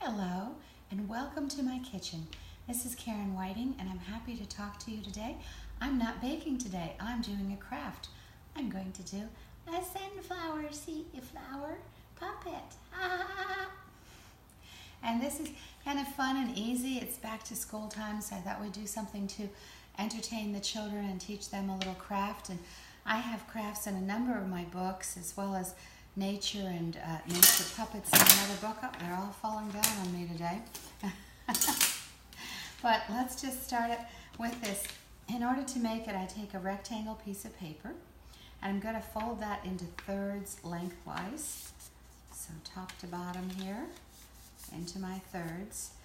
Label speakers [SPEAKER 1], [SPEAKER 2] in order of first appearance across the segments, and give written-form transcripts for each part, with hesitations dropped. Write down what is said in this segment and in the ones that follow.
[SPEAKER 1] Hello and welcome to my kitchen. This is Karen Whiting and I'm happy to talk to you today. I'm not baking today, I'm doing a craft. I'm going to do a sunflower flower puppet. And this is kind of fun and easy. It's back to school time, so I thought we'd do something to entertain the children and teach them a little craft. And I have crafts in a number of my books, as well as nature and nature puppets in another book. Oh, they're all falling down on me today. But let's just start it with this. In order to make it, I take a rectangle piece of paper and I'm going to fold that into thirds lengthwise. So top to bottom here, into my thirds,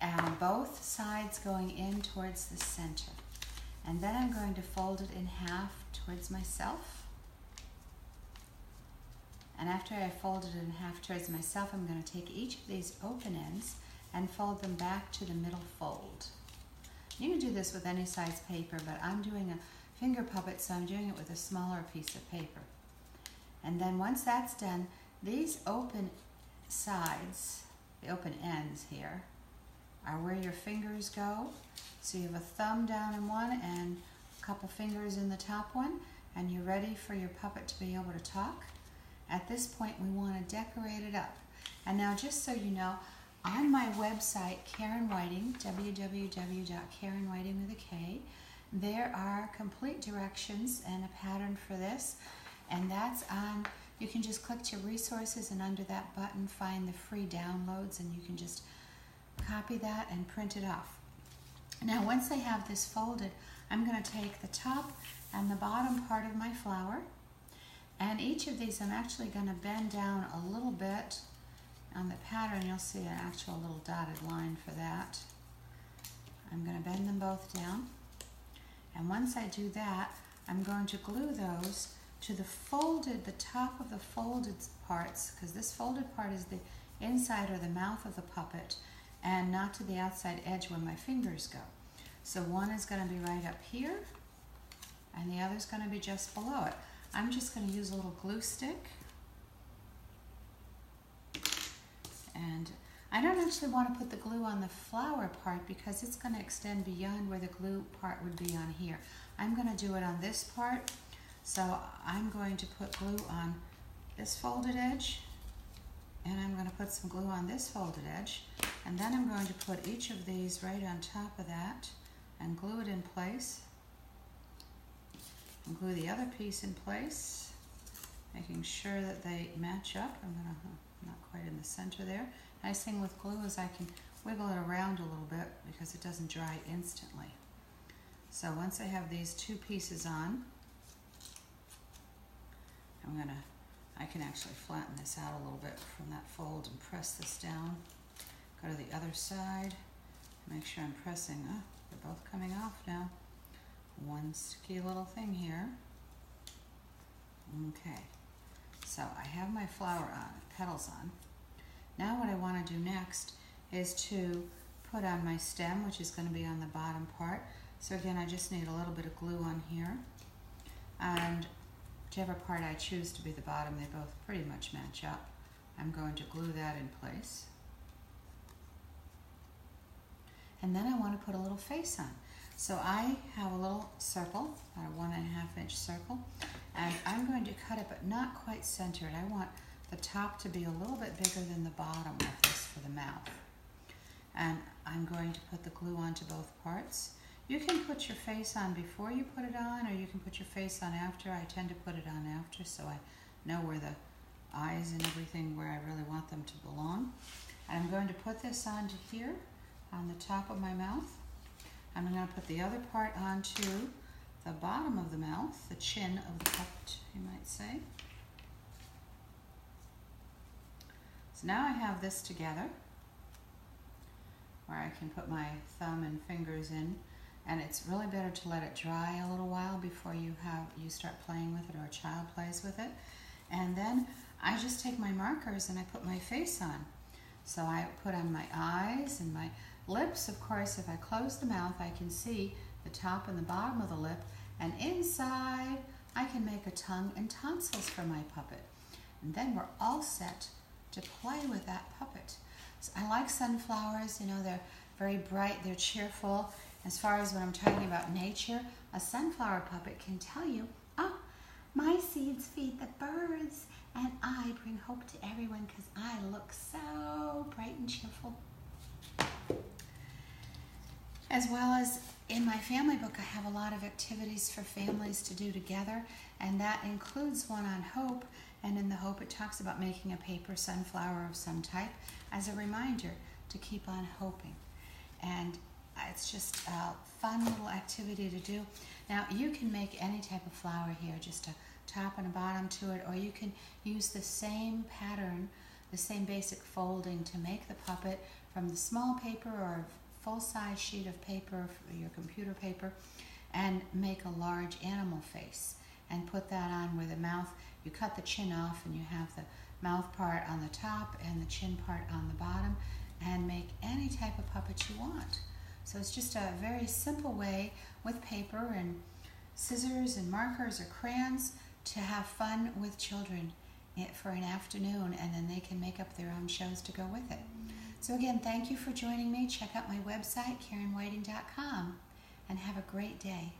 [SPEAKER 1] and both sides going in towards the center. And then I'm going to fold it in half towards myself. And after I fold it in half towards myself, I'm going to take each of these open ends and fold them back to the middle fold. You can do this with any size paper, but I'm doing a finger puppet, so I'm doing it with a smaller piece of paper. And then once that's done, these open sides, the open ends here, are where your fingers go. So you have a thumb down in one and a couple fingers in the top one, and you're ready for your puppet to be able to talk. At this point, we want to decorate it up. And now, just so you know, on my website, Karen Whiting, www.karenwhiting with a K, there are complete directions and a pattern for this. And that's on, you can just click to resources, and under that button, find the free downloads, and you can just copy that and print it off. Now, once I have this folded, I'm going to take the top and the bottom part of my flower, and each of these I'm actually going to bend down a little bit. On the pattern, you'll see an actual little dotted line for that. I'm going to bend them both down. And once I do that, I'm going to glue those to the top of the folded parts, because this folded part is the inside or the mouth of the puppet, and not to the outside edge where my fingers go. So one is going to be right up here, and the other is going to be just below it. I'm just going to use a little glue stick. And I don't actually want to put the glue on the flower part because it's going to extend beyond where the glue part would be on here. I'm going to do it on this part. So I'm going to put glue on this folded edge, and I'm going to put some glue on this folded edge, and then I'm going to put each of these right on top of that and glue it in place. And glue the other piece in place, making sure that they match up. I'm going to, not quite in the center there. Nice thing with glue is I can wiggle it around a little bit because it doesn't dry instantly. So once I have these two pieces on, I can actually flatten this out a little bit from that fold and press this down. Go to the other side, make sure I'm pressing. Oh, they're both coming off now. One sticky little thing here. Okay, so I have my flower on, petals on. Now what I want to do next is to put on my stem, which is going to be on the bottom part. So again, I just need a little bit of glue on here. And whichever part I choose to be the bottom, they both pretty much match up. I'm going to glue that in place. And then I want to put a little face on. So I have a little circle, about a 1.5 inch circle, and I'm going to cut it but not quite centered. I want the top to be a little bit bigger than the bottom of this for the mouth. And I'm going to put the glue onto both parts. You can put your face on before you put it on, or you can put your face on after. I tend to put it on after so I know where the eyes and everything, where I really want them to belong. And I'm going to put this onto here on the top of my mouth. I'm going to put the other part onto the bottom of the mouth, the chin of the puppet, you might say. So now I have this together, where I can put my thumb and fingers in, and it's really better to let it dry a little while before you start playing with it, or a child plays with it. And then I just take my markers and I put my face on. So I put on my eyes and my lips. Of course, if I close the mouth, I can see the top and the bottom of the lip, and inside I can make a tongue and tonsils for my puppet. And then we're all set to play with that puppet. I like sunflowers, you know, they're very bright, they're cheerful. As far as when I'm talking about nature, a sunflower puppet can tell you, oh, my seeds feed the birds, and I bring hope to everyone because I look so bright and cheerful. As well as in my family book, I have a lot of activities for families to do together, and that includes one on hope. And in the hope, it talks about making a paper sunflower of some type as a reminder to keep on hoping. And it's just a fun little activity to do. Now, you can make any type of flower here, just a top and a bottom to it, or you can use the same pattern, the same basic folding to make the puppet from the small paper or full-size sheet of paper, your computer paper, and make a large animal face and put that on where the mouth, you cut the chin off and you have the mouth part on the top and the chin part on the bottom, and make any type of puppet you want. So it's just a very simple way with paper and scissors and markers or crayons to have fun with children for an afternoon, and then they can make up their own shows to go with it. So again, thank you for joining me. Check out my website, KarenWhiting.com, and have a great day.